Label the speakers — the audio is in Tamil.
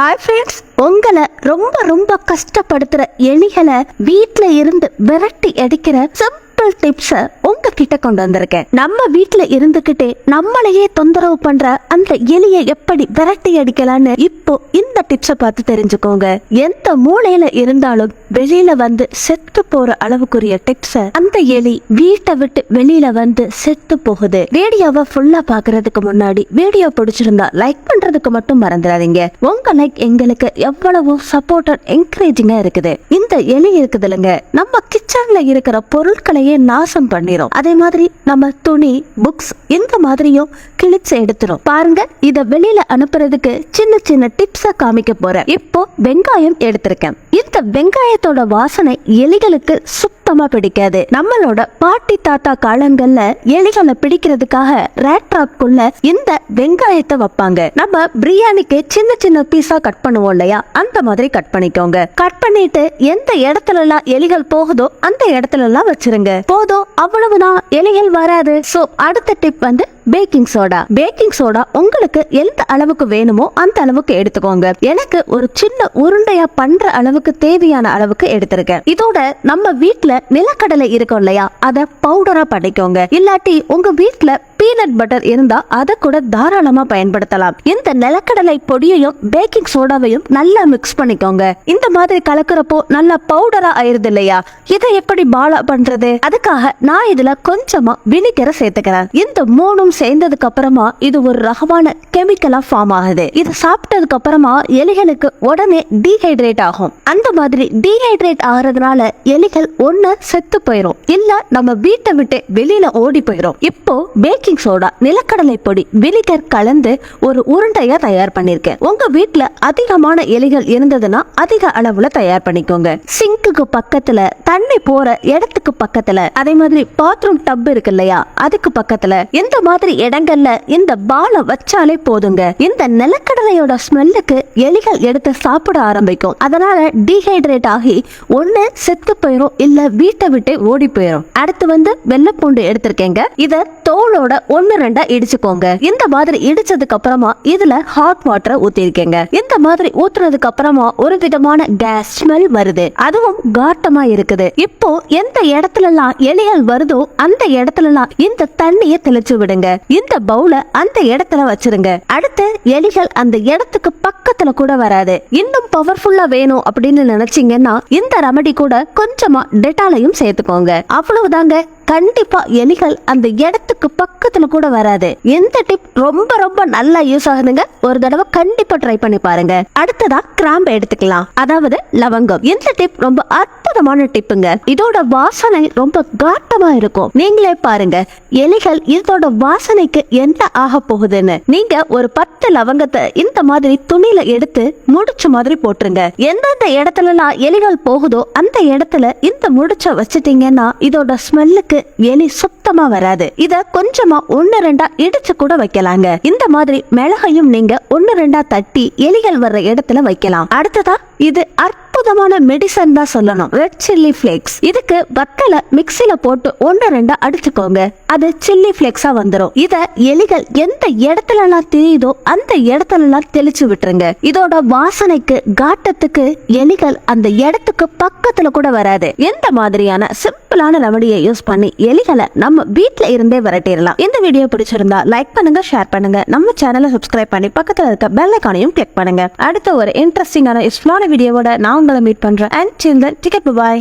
Speaker 1: ஹாய் ஃப்ரெண்ட்ஸ், உங்களை ரொம்ப ரொம்ப கஷ்டப்படுத்துற எலிகளை வீட்ல இருந்து விரட்டி அடிக்கிற சிம்பிள் டிப்ஸ உங்ககிட்ட கொண்டு வந்திருக்கேன். நம்ம வீட்ல இருந்துகிட்டே நம்மளையே தொந்தரவு பண்ற அந்த எலியை எப்படி விரட்டி அடிக்கலான்னு இப்போ இந்த டிப்ஸ பார்த்து தெரிஞ்சுக்கோங்க. எந்த மூலையில இருந்தாலும் வெளியில வந்து செத்து போற அளவுக்குரிய டிப்ஸ அந்த எலி வீட்டை விட்டு வெளியில வந்து செத்து போகுது. வீடியோவை ஃபுல்லா பாக்குறதுக்கு முன்னாடி வீடியோ பிடிச்சிருந்தா லைக் பண்றதுக்கு மட்டும் மறந்துடாதீங்க. உங்க லைக் எங்களுக்கு எவ்வளவு சப்போர்ட் அண்ட் என்கரேஜிங்கா இருக்குது. இந்த எலி இருக்குது இல்லைங்க, நம்ம கிச்சன்ல இருக்கிற பொருட்களையே நாசம் பண்ணிரும். அதே மாதிரி நம்ம துணி, புக்ஸ் இந்த மாதிரியும் கிழிச்சு எடுத்துரும். பாருங்க, இத வெளியில அனுப்புறதுக்கு சின்ன சின்ன டிப்ஸ காமிக்க போறேன். இப்போ வெங்காயம் எடுத்திருக்கேன். இந்த வெங்காயத்தோட வாசனை எலிகளுக்கு சுத்தமா பிடிக்காது. நம்மளோட பாட்டி தாத்தா காலங்கள்ல எலிகளை பிடிக்கிறதுக்காக ரேட் ட்ராப்குள்ள இந்த வெங்காயத்தை வைப்பாங்க. நம்ம பிரியாணிக்கு சின்ன சின்ன பீஸா கட் பண்ணுவோம் இல்லையா, அந்த மாதிரி கட் பண்ணிக்கோங்க. கட் பண்ணிட்டு எந்த இடத்துல எல்லாம் எலிகள் போகுதோ அந்த இடத்துல எல்லாம் வச்சிருங்க. போதும், அவ்வளவுதான், எலிகள் வராது. சோ அடுத்த டிப் வந்து பேக்கிங் சோடா. பேக்கிங் சோடா உங்களுக்கு எந்த அளவுக்கு வேணுமோ அந்த அளவுக்கு எடுத்துக்கோங்க. எனக்கு ஒரு சின்ன உருண்டையா பண்ற அளவுக்கு தேவையான அளவுக்கு எடுத்திருக்கேன். இதோட நம்ம வீட்ல நிலக்கடலை இருக்கும் இல்லையா, அத பவுடரா பண்ணிக்கோங்க. இல்லாட்டி உங்க வீட்ல பீனட் பட்டர் இருந்தா அதை கூட தாராளமா பயன்படுத்தலாம். இந்த நிலக்கடலை பொடியையும் பேக்கிங் சோடாவையும் நல்லா மிக்ஸ் பண்ணிக்கோங்க. இந்த மாதிரி கலக்குறப்போ நல்லா பவுடரா ஆயிருது இல்லையா, இதை எப்படி பாலா பண்றது? அதுக்காக நான் இதுல கொஞ்சமா வினிகரை சேர்த்துக்கிறேன். இந்த மூணும் சேர்ந்ததுக்கு அப்புறமா இது ஒரு ரகமான கெமிக்கலா ஃபார்ம் ஆகுது. இது சாப்பிட்டதுக்கு அப்புறமா எலிகளுக்கு உடனே டீஹைட்ரேட் ஆகும். அந்த மாதிரி டீஹைட்ரேட் ஆகிறதுனால எலிகள் ஒண்ணு செத்து போயிரும், இல்ல நம்ம வீட்டை விட்டு வெளியில ஓடி போயிரும். இப்போ பேக்கிங் சோடா, நிலக்கடலை பொடி, வினிகர் கலந்து ஒரு உருண்டையா தயார் பண்ணிருக்கேன். உங்க வீட்டுல அதிகமான எலிகள் இருந்ததுன்னா அதிக அளவுல தயார் பண்ணிக்கோங்க. சிங்குக்கு பக்கத்துல, தண்ணி போற இடத்துக்கு பக்கத்துல, அதே மாதிரி பாத்ரூம் டப் இருக்கு இல்லையா, அதுக்கு பக்கத்துல, இந்த மாதிரி இடங்கள்ல இந்த பாலை வச்சாலே போதுங்க. இந்த நிலக்கடலையோட ஸ்மெல்லுக்கு எலிகள் எடுத்து சாப்பிட ஆரம்பிக்கும். அதனால டீஹைட்ரேட் ஆகி ஒண்ணு செத்து போயிரும், இல்ல வீட்டை விட்டு ஓடி போயிரும். அடுத்து வந்து வெள்ளைப்பூண்டு எடுத்திருக்கேங்க. இத தோலோட ஒன்னு ரெண்டா இடிச்சுக்கோங்க. இந்த மாதிரி இடிச்சதுக்கு அப்புறமா இதுல ஹாட் வாட்டரை ஊத்திருக்கேங்க. இந்த மாதிரி ஊத்துனதுக்கு அப்புறமா ஒரு விதமான கேஸ் ஸ்மெல் வருது, அதுவும் காட்டமா இருக்குது. இப்போ எந்த இடத்துல எல்லாம் எலிகள் வருதோ அந்த இடத்துல எல்லாம் இந்த தண்ணியை தெளிச்சு விடுங்க. இந்த பவுல அந்த இடத்துல வச்சிருங்க. அடுத்து எலிகள் அந்த இடத்துக்கு பக்கத்துல கூட வராது. இன்னும் பவர்ஃபுல்லா வேணும் அப்படின்னு நினைச்சீங்கன்னா இந்த ரெமடி கூட கொஞ்சமா டெட்டாலையும் சேர்த்துக்கோங்க. அவ்வளவுதாங்க, கண்டிப்பா எலிகள் அந்த இடத்துக்கு பக்கத்துல கூட வராது. இந்த டிப் ரொம்ப ரொம்ப நல்லா யூஸ் ஆகுதுங்க. ஒரு தடவை கண்டிப்பா ட்ரை பண்ணி பாருங்க. அடுத்ததா கிராம்பு எடுத்துக்கலாம், அதாவது லவங்கம். இந்த டிப் ரொம்ப அற்புதமான டிப்புங்க. இதோட வாசனை ரொம்ப காட்டமா இருக்கும். நீங்களே பாருங்க, எலிகள் இதோட வாசனைக்கு என்ன ஆக போகுதுன்னு. நீங்க ஒரு 10 லவங்கத்தை இந்த மாதிரி துணியில எடுத்து முடிச்ச மாதிரி போட்டுருங்க. எந்தெந்த இடத்துல எல்லாம் எலிகள் போகுதோ அந்த இடத்துல இந்த முடிச்ச வச்சிட்டீங்கன்னா இதோட ஸ்மெல்லுக்கு எலி சுத்தமா வராது. இத கொஞ்சமா 1-2 இடிச்சு கூட வைக்கலாங்க. இந்த மாதிரி மிளகையும் நீங்க 1-2 தட்டி எலிகள் வர்ற இடத்துல வைக்கலாம். அடுத்ததா இது அற்புதமான மெடிசன் தான் சொல்லணும், ரெட் சில்லி பிளேக்ஸ். இதுக்கு வத்தல மிக்சில போட்டு 1-2 அடிச்சுக்கோங்க, அது சில்லி பிளேக்ஸா வந்துரும். இத எலிகள் எந்த இடத்துல எல்லாம் தெரியுதோ அந்த இடத்துல எல்லாம் தெளிச்சு விட்டுருங்க. இதோட வாசனைக்கு காட்டத்துக்கு எலிகள் அந்த இடத்துக்கு பக்கத்துல கூட வராது. எந்த மாதிரியான சிம்பிளான ரெமடியை யூஸ் பண்ணி எலிகளை நம்ம வீட்ல இருந்தே விரட்டிடலாம். இந்த வீடியோ பிடிச்சிருந்தா லைக் பண்ணுங்க, ஷேர் பண்ணுங்க, நம்ம சேனலை சப்ஸ்கிரைப் பண்ணி பக்கத்துல இருக்க பெல் ஐகானையும் கிளிக் பண்ணுங்க. அடுத்த ஒரு இன்ட்ரெஸ்டிங்கான யூஸ்ஃபுல்லான வீடியோவோட நான் உங்களை மீட் பண்றேன். And till then, take care, bye.